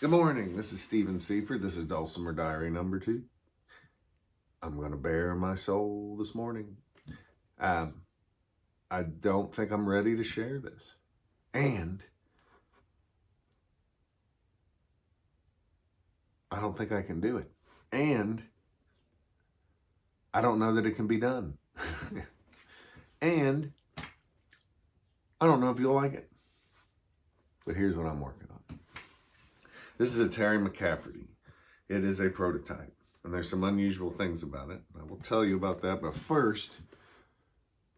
Good morning. This is Seifert. This is Dulcimer Diary number 2. I'm going to bare my soul this morning. I don't think I'm ready to share this. And I don't think I can do it. And I don't know that it can be done. And I don't know if you'll like it. But here's what I'm working on. This is a Terry McCafferty. It is a prototype. And there's some unusual things about it. I will tell you about that. But first,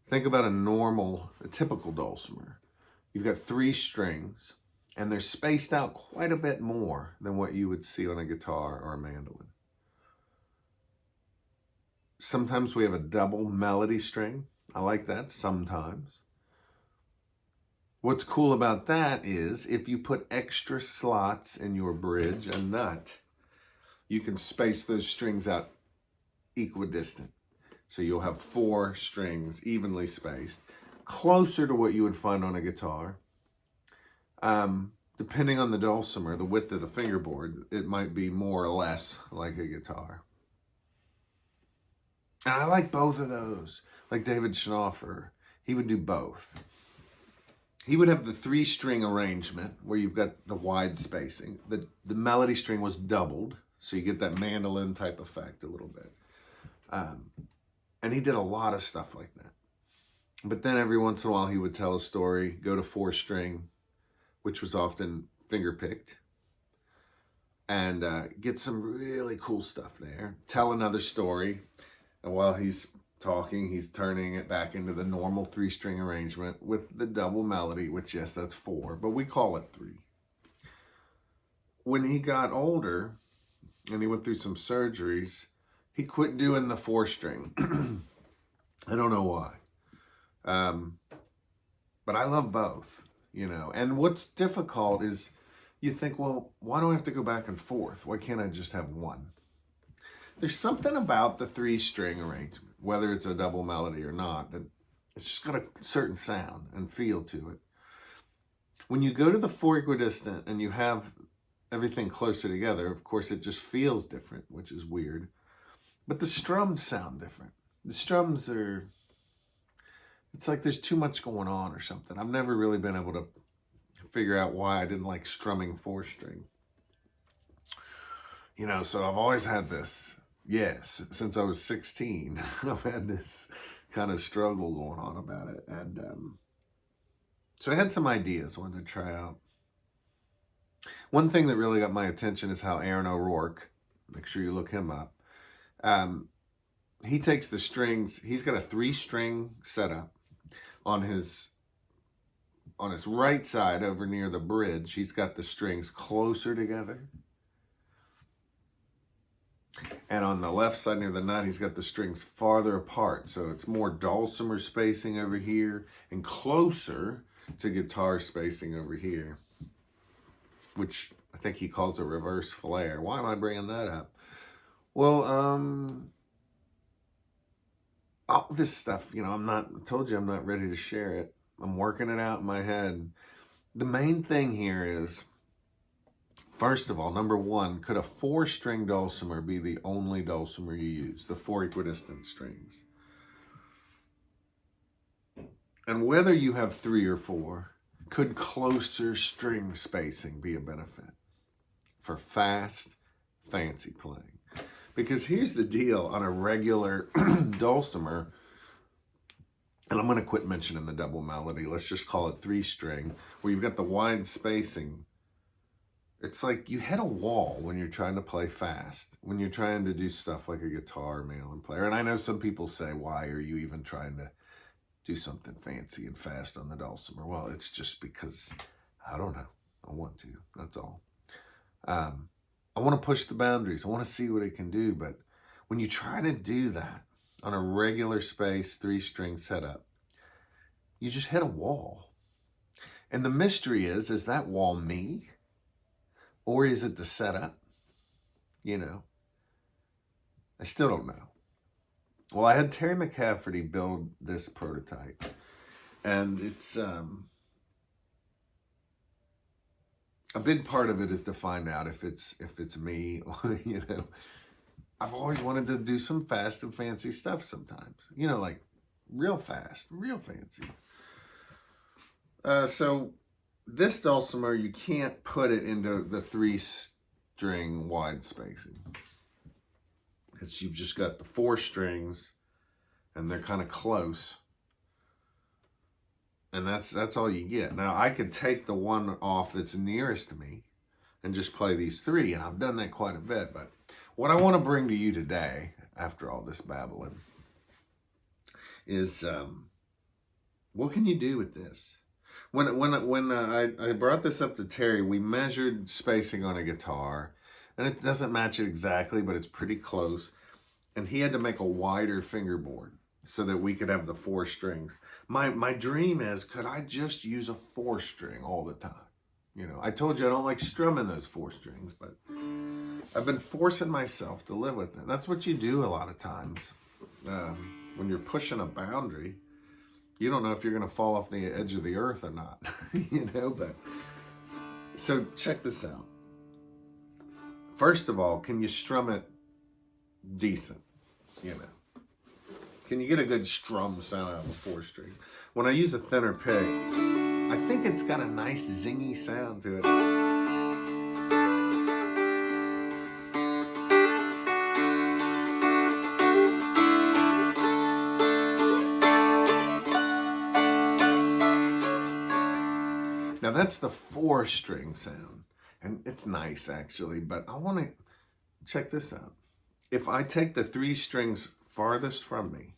think about a typical dulcimer. You've got 3 strings, and they're spaced out quite a bit more than what you would see on a guitar or a mandolin. Sometimes we have a double melody string. I like that sometimes. What's cool about that is if you put extra slots in your bridge, a nut, you can space those strings out equidistant. So you'll have 4 strings evenly spaced, closer to what you would find on a guitar. Depending on the dulcimer, the width of the fingerboard, it might be more or less like a guitar. And I like both of those. Like David Schnaufer, he would do both. He would have the 3-string arrangement where you've got the wide spacing. The melody string was doubled, so you get that mandolin type effect a little bit. And he did a lot of stuff like that. But then every once in a while he would tell a story, go to 4-string, which was often finger-picked, and get some really cool stuff there. Tell another story, and while he's talking, he's turning it back into the normal 3-string arrangement with the double melody, which, yes, that's 4, but we call it 3. When he got older and he went through some surgeries, he quit doing the 4-string. I don't know why. But I love both, And what's difficult is you think, well, why do I have to go back and forth? Why can't I just have one? There's something about the 3-string arrangement, whether it's a double melody or not, that it's just got a certain sound and feel to it. When you go to the 4 equidistant and you have everything closer together, of course, it just feels different, which is weird. But the strums sound different. The strums it's like there's too much going on or something. I've never really been able to figure out why I didn't like strumming 4-string. So I've always had this. Yes, since I was 16, I've had this kind of struggle going on about it. And so I had some ideas I wanted to try out. One thing that really got my attention is how Aaron O'Rourke, make sure you look him up, he takes the strings, he's got a 3-string setup on his right side over near the bridge. He's got the strings closer together. And on the left side near the nut, he's got the strings farther apart. So it's more dulcimer spacing over here and closer to guitar spacing over here, which I think he calls a reverse flare. Why am I bringing that up? Well, all this stuff, I told you I'm not ready to share it. I'm working it out in my head. The main thing here is, first of all, number 1, could a 4-string dulcimer be the only dulcimer you use? The 4 equidistant strings. And whether you have 3 or 4, could closer string spacing be a benefit for fast, fancy playing? Because here's the deal on a regular dulcimer, and I'm going to quit mentioning the double melody. Let's just call it 3-string, where you've got the wide spacing. It's like you hit a wall when you're trying to play fast, when you're trying to do stuff like a guitar or mandolin player. And I know some people say, why are you even trying to do something fancy and fast on the dulcimer? Well, it's just because, I don't know, I want to, that's all. I want to push the boundaries. I want to see what it can do. But when you try to do that on a regular space 3-string setup, you just hit a wall. And the mystery is that wall me? Or is it the setup? I still don't know. Well, I had Terry McCafferty build this prototype. And it's a big part of it is to find out if it's me or, I've always wanted to do some fast and fancy stuff sometimes, like real fast, real fancy. So this dulcimer, you can't put it into the 3-string wide spacing. You've just got the 4 strings and they're kind of close. And that's all you get. Now I could take the one off that's nearest to me and just play these 3, and I've done that quite a bit. But what I want to bring to you today, after all this babbling, is what can you do with this? When I brought this up to Terry, we measured spacing on a guitar, and it doesn't match it exactly, but it's pretty close. And he had to make a wider fingerboard so that we could have the 4 strings. My dream is, could I just use a 4-string all the time? I told you I don't like strumming those 4 strings, but I've been forcing myself to live with it. That's what you do a lot of times. When you're pushing a boundary, you don't know if you're going to fall off the edge of the earth or not, but so check this out. First of all, can you strum it decent? Can you get a good strum sound out of a 4-string? When I use a thinner pick, I think it's got a nice zingy sound to it. Now that's the 4-string sound, and it's nice actually, but I want to check this out. If I take the 3 strings farthest from me,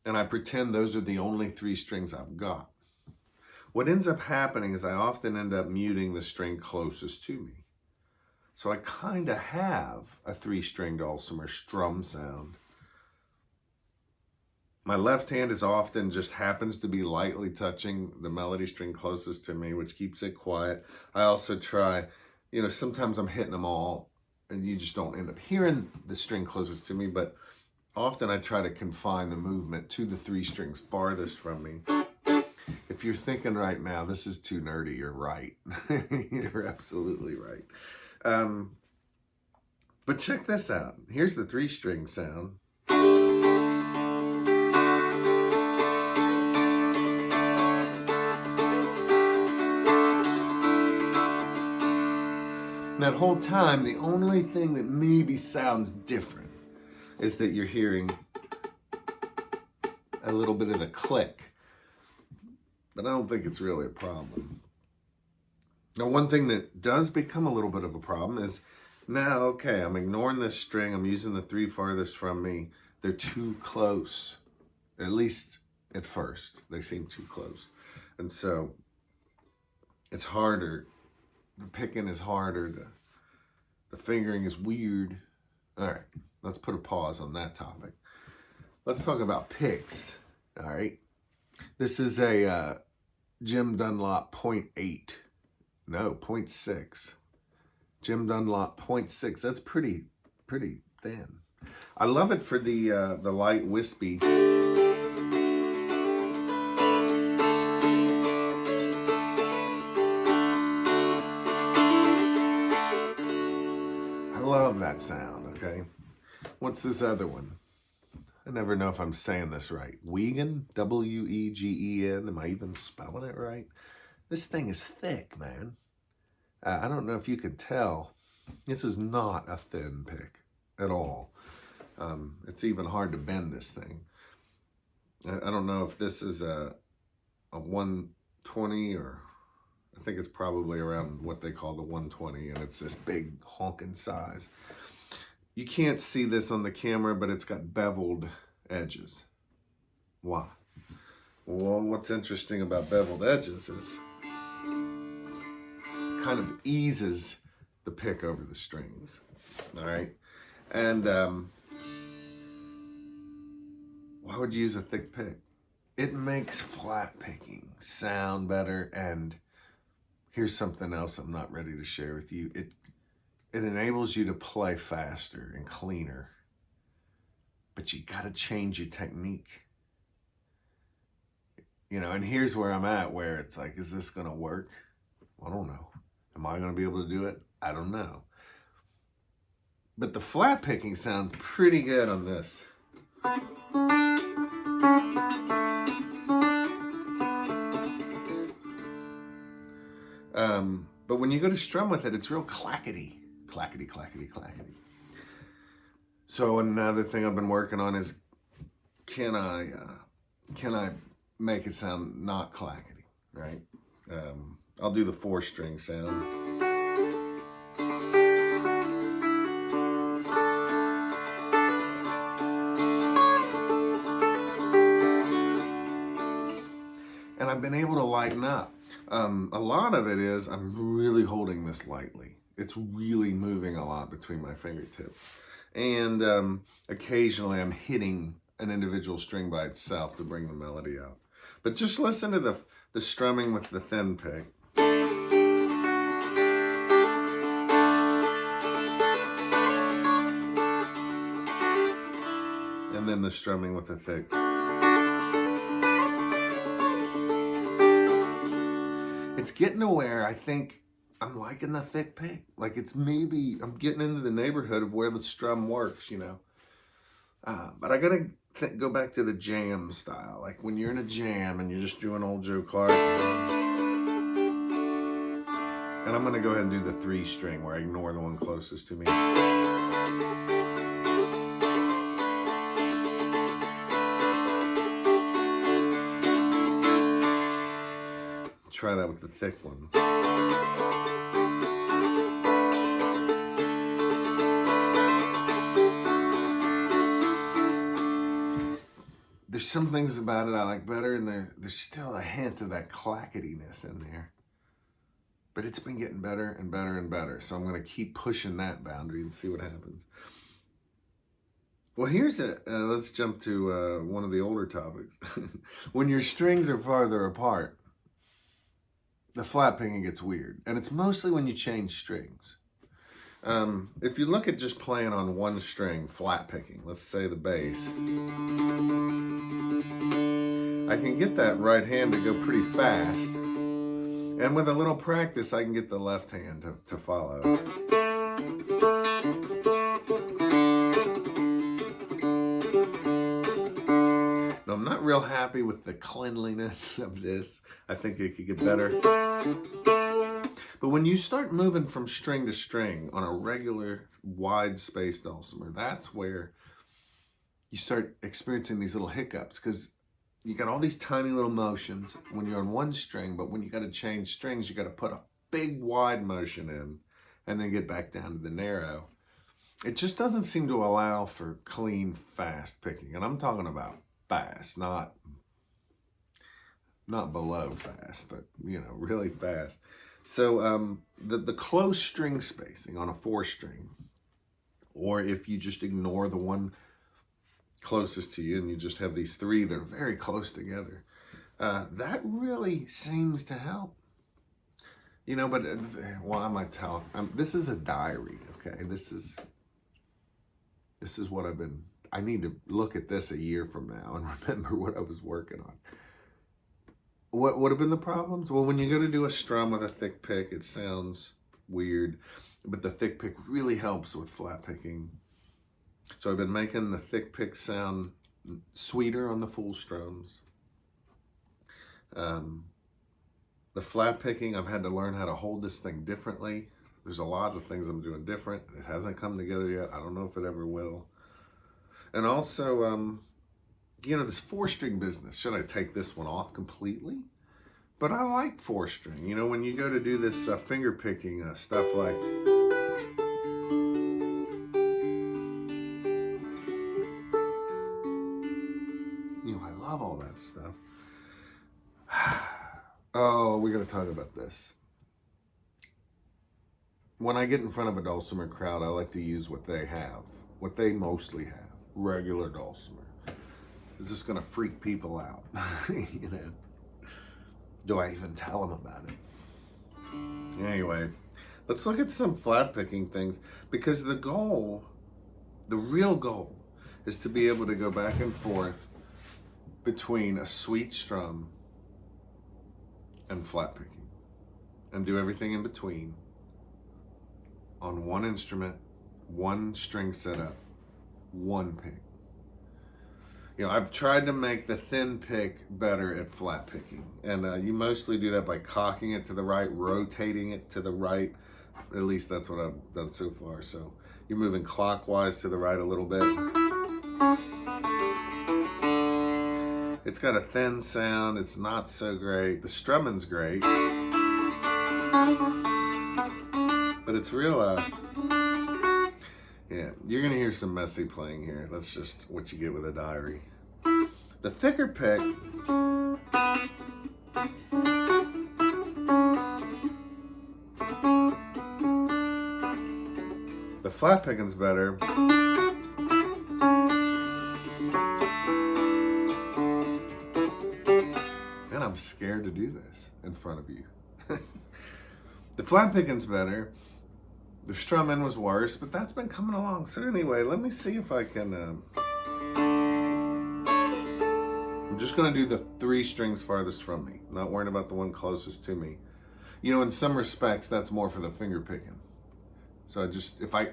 and I pretend those are the only 3 strings I've got, what ends up happening is I often end up muting the string closest to me. So I kind of have a 3-string dulcimer strum sound. My left hand is often just happens to be lightly touching the melody string closest to me, which keeps it quiet. I also try, sometimes I'm hitting them all, and you just don't end up hearing the string closest to me, but often I try to confine the movement to the 3 strings farthest from me. If you're thinking right now, this is too nerdy, you're right. You're absolutely right. But check this out. Here's the 3-string sound. That whole time, the only thing that maybe sounds different is that you're hearing a little bit of the click. But I don't think it's really a problem. Now, one thing that does become a little bit of a problem is now, okay, I'm ignoring this string. I'm using the 3 farthest from me. They're too close, at least at first. They seem too close. And so it's harder. The picking is harder. The fingering is weird. All right, let's put a pause on that topic. Let's talk about picks. All right. This is a Jim Dunlop 0.8. No, 0.6. Jim Dunlop 0.6. That's pretty thin. I love it for the light wispy. I love that sound, okay? What's this other one? I never know if I'm saying this right. Wegen, W-E-G-E-N. Am I even spelling it right? This thing is thick, man. I don't know if you could tell. This is not a thin pick at all. It's even hard to bend this thing. I don't know if this is a 120 or I think it's probably around what they call the 120, and it's this big honking size. You can't see this on the camera, but it's got beveled edges. Why? Well, what's interesting about beveled edges is it kind of eases the pick over the strings. All right? And why would you use a thick pick? It makes flat picking sound better, and here's something else I'm not ready to share with you. It enables you to play faster and cleaner, but you got to change your technique. And here's where I'm at, where it's like, is this going to work? I don't know. Am I going to be able to do it? I don't know. But the flat picking sounds pretty good on this. But when you go to strum with it, it's real clackety. Clackety, clackety, clackety. So another thing I've been working on is, can I make it sound not clackety, right? I'll do the 4-string sound. And I've been able to lighten up. A lot of it is I'm really holding this lightly. It's really moving a lot between my fingertips. And occasionally I'm hitting an individual string by itself to bring the melody out. But just listen to the strumming with the thin pick. And then the strumming with the thick. It's getting to where I think I'm liking the thick pick. Like it's maybe, I'm getting into the neighborhood of where the strum works, you know. But I gotta go back to the jam style. Like when you're in a jam and you're just doing old Joe Clark. And I'm gonna go ahead and do the 3-string where I ignore the one closest to me. Try that with the thick one. There's some things about it I like better, and there's still a hint of that clacketyness in there. But it's been getting better and better and better, so I'm going to keep pushing that boundary and see what happens. Well, here's let's jump to one of the older topics. When your strings are farther apart, the flat picking gets weird, and it's mostly when you change strings. If you look at just playing on one string, flat picking, let's say the bass, I can get that right hand to go pretty fast, and with a little practice, I can get the left hand to follow. Now, I'm not real happy with the cleanliness of this. I think it could get better. But when you start moving from string to string on a regular wide space dulcimer, that's where you start experiencing these little hiccups, because you got all these tiny little motions when you're on one string, but when you got to change strings, you got to put a big wide motion in and then get back down to the narrow. It just doesn't seem to allow for clean, fast picking. And I'm talking about fast, not below fast, but, you know, really fast. So the close string spacing on a 4-string, or if you just ignore the one closest to you and you just have these 3 that are very close together, that really seems to help. You know, but why am I telling? This is a diary, okay? This is what I need to look at this a year from now and remember what I was working on. What would have been the problems? Well, when you go to do a strum with a thick pick, it sounds weird, but the thick pick really helps with flat picking. So I've been making the thick pick sound sweeter on the full strums. The flat picking, I've had to learn how to hold this thing differently. There's a lot of things I'm doing different. It hasn't come together yet. I don't know if it ever will. And also, you know, this 4-string business, should I take this one off completely? But I like 4-string. You know, when you go to do this finger picking stuff like, you know, I love all that stuff. Oh, we got to talk about this. When I get in front of a dulcimer crowd, I like to use what they have, what they mostly have, regular dulcimer. Is this going to freak people out? You know, do I even tell them about it? Anyway, let's look at some flat picking things, because the real goal is to be able to go back and forth between a sweet strum and flat picking. and do everything in between on one instrument, one string setup, one pick. You know, I've tried to make the thin pick better at flat picking. And you mostly do that by cocking it to the right, rotating it to the right. At least that's what I've done so far. So you're moving clockwise to the right a little bit. It's got a thin sound. It's not so great. The strumming's great. But it's real, yeah, you're gonna hear some messy playing here. That's just what you get with a diary. The thicker pick, the flat picking's better. And I'm scared to do this in front of you. The flat picking's better. The strumming was worse, but that's been coming along. So anyway, let me see if I can... I'm just going to do the 3 strings farthest from me. Not worrying about the one closest to me. You know, in some respects, that's more for the finger picking. So I just, if I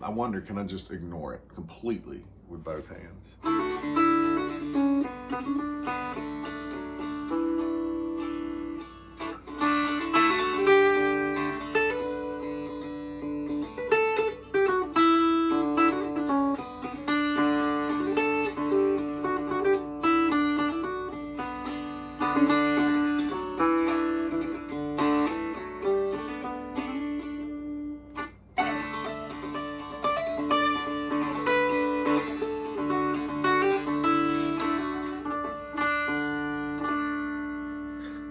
wonder, can I just ignore it completely with both hands?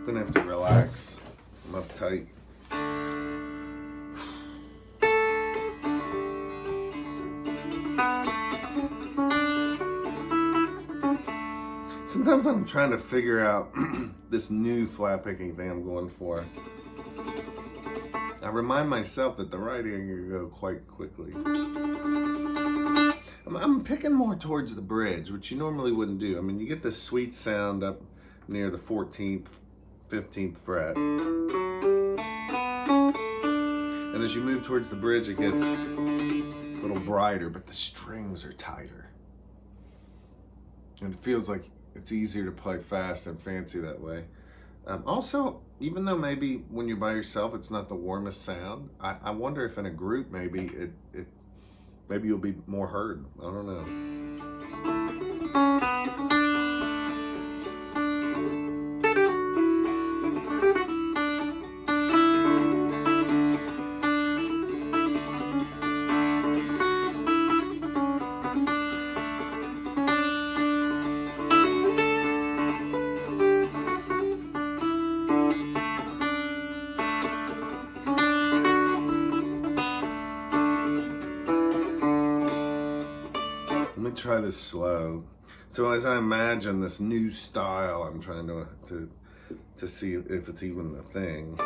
Gonna have to relax. I'm uptight. Sometimes I'm trying to figure out this new flat picking thing I'm going for. I remind myself that the right ear can go quite quickly. I'm picking more towards the bridge, which you normally wouldn't do. I mean, you get this sweet sound up near the 14th, 15th fret. And as you move towards the bridge, it gets a little brighter, but the strings are tighter. And it feels like it's easier to play fast and fancy that way. Also, even though maybe when you're by yourself, it's not the warmest sound, I wonder if in a group, maybe maybe you'll be more heard. I don't know. Try this slow. So as I imagine this new style, I'm trying to see if it's even a thing.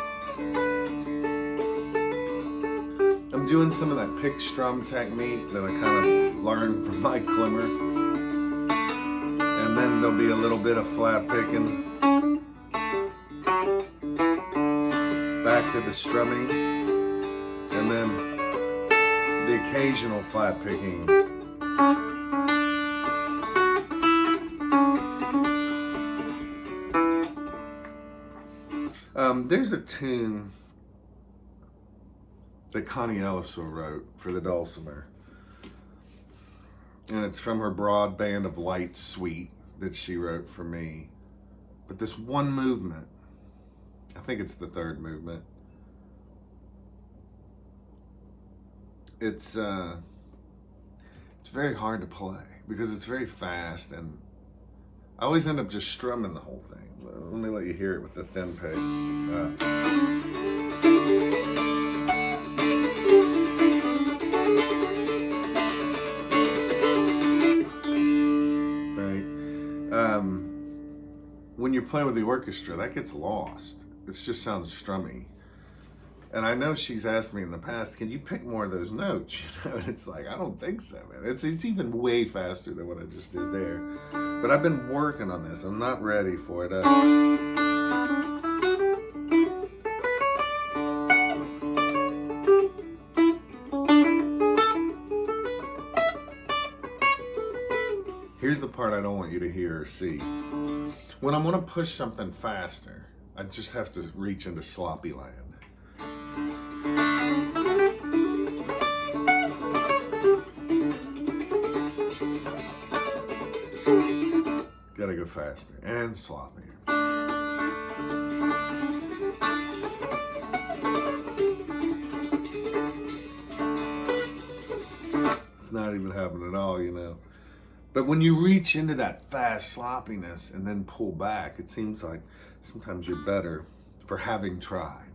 I'm doing some of that pick strum technique that I kind of learned from Mike Klimmer. And then there'll be a little bit of flat picking. Back to the strumming. And then the occasional flat picking. There's a tune that Connie Ellisor wrote for the Dulcimer. And it's from her Broad Band of Light suite that she wrote for me. But this one movement, I think it's the third movement, it's very hard to play because it's very fast, and I always end up just strumming the whole thing. Let me let you hear it with the thin pick. Right. When you're playing with the orchestra, that gets lost. It just sounds strummy. And I know she's asked me in the past, can you pick more of those notes? You know, and it's like, I don't think so, man. It's even way faster than what I just did there. But I've been working on this. I'm not ready for it. Here's the part I don't want you to hear or see. When I'm gonna push something faster, I just have to reach into sloppy land. Gotta go faster and sloppier. It's not even happening at all, you know. But when you reach into that fast sloppiness and then pull back, it seems like sometimes you're better for having tried.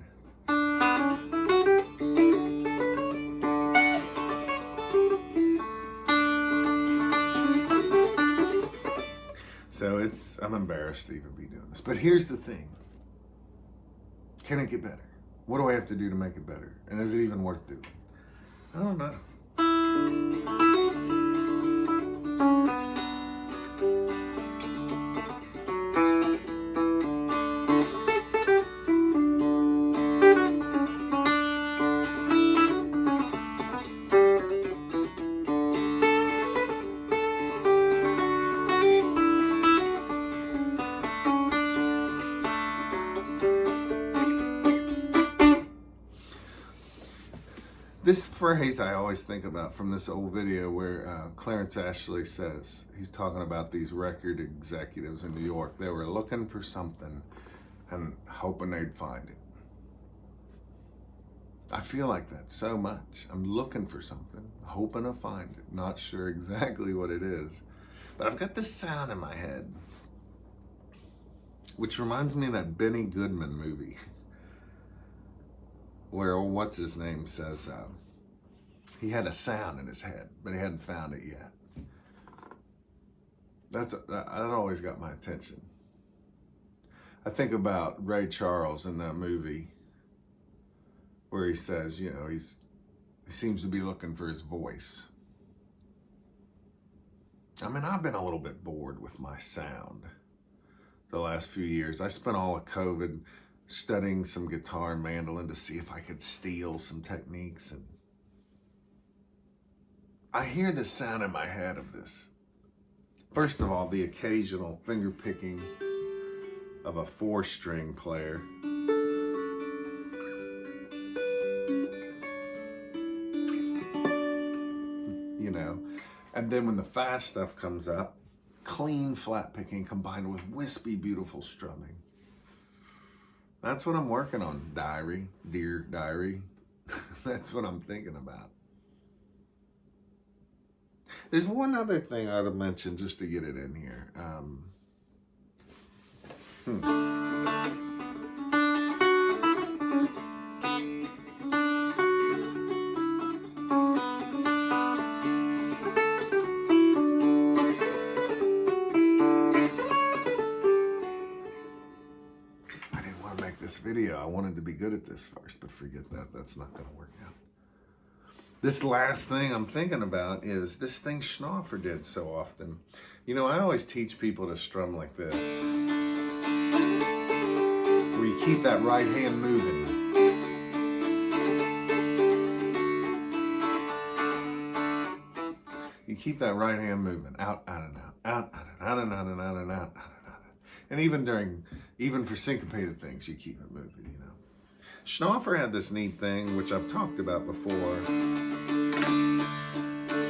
So I'm embarrassed to even be doing this. But here's the thing. Can it get better? What do I have to do to make it better? And is it even worth doing? I don't know. This phrase I always think about from this old video where Clarence Ashley says, he's talking about these record executives in New York. They were looking for something and hoping they'd find it. I feel like that so much. I'm looking for something, hoping to find it, not sure exactly what it is. But I've got this sound in my head, which reminds me of that Benny Goodman movie. Where what's his name says he had a sound in his head, but he hadn't found it yet. That always got my attention. I think about Ray Charles in that movie, where he says, you know, he seems to be looking for his voice. I mean, I've been a little bit bored with my sound the last few years. I spent all of COVID studying some guitar and mandolin to see if I could steal some techniques, and I hear the sound in my head of this. First of all, the occasional finger picking of a 4-string player. You know, and then when the fast stuff comes up, clean flat picking combined with wispy, beautiful strumming. That's what I'm working on, dear diary. That's what I'm thinking about. There's one other thing I ought to mention just to get it in here. This video, I wanted to be good at this first, but forget that. That's not going to work out. This last thing I'm thinking about is this thing Schnaufer did so often. You know, I always teach people to strum like this, where you keep that right hand moving. You keep that right hand moving, out, out, and out, out, out, and out, and out, and out, and out, out. And even for syncopated things, you keep it moving, you know. Schnaufer had this neat thing, which I've talked about before.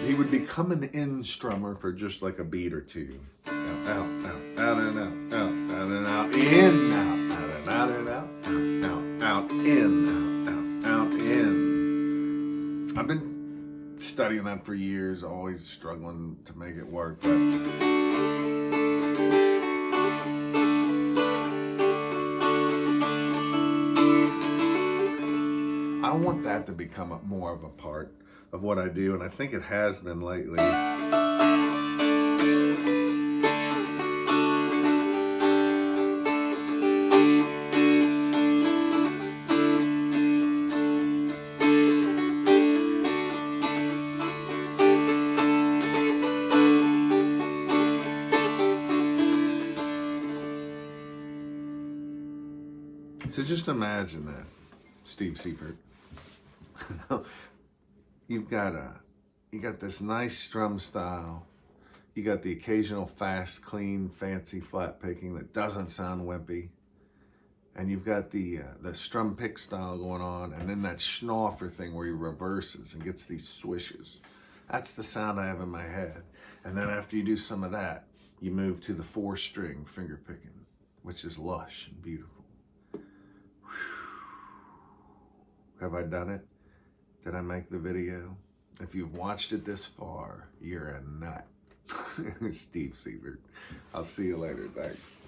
He would become an in strummer for just like a beat or two. Out, out, out, out, and out, out, out, and out, in, out, out, and out, and out, out, out, in, out, out, out, in. I've been studying that for years, always struggling to make it work, but I want that to become more of a part of what I do, and I think it has been lately. So just imagine that, Steve Seifert. You got this nice strum style. You got the occasional fast, clean, fancy flat picking that doesn't sound wimpy. And you've got the strum pick style going on, and then that schnaufer thing where he reverses and gets these swishes. That's the sound I have in my head. And then after you do some of that, you move to the 4-string finger picking, which is lush and beautiful. Have I done it? Did I make the video? If you've watched it this far, you're a nut. Steve Seifert. I'll see you later. Thanks.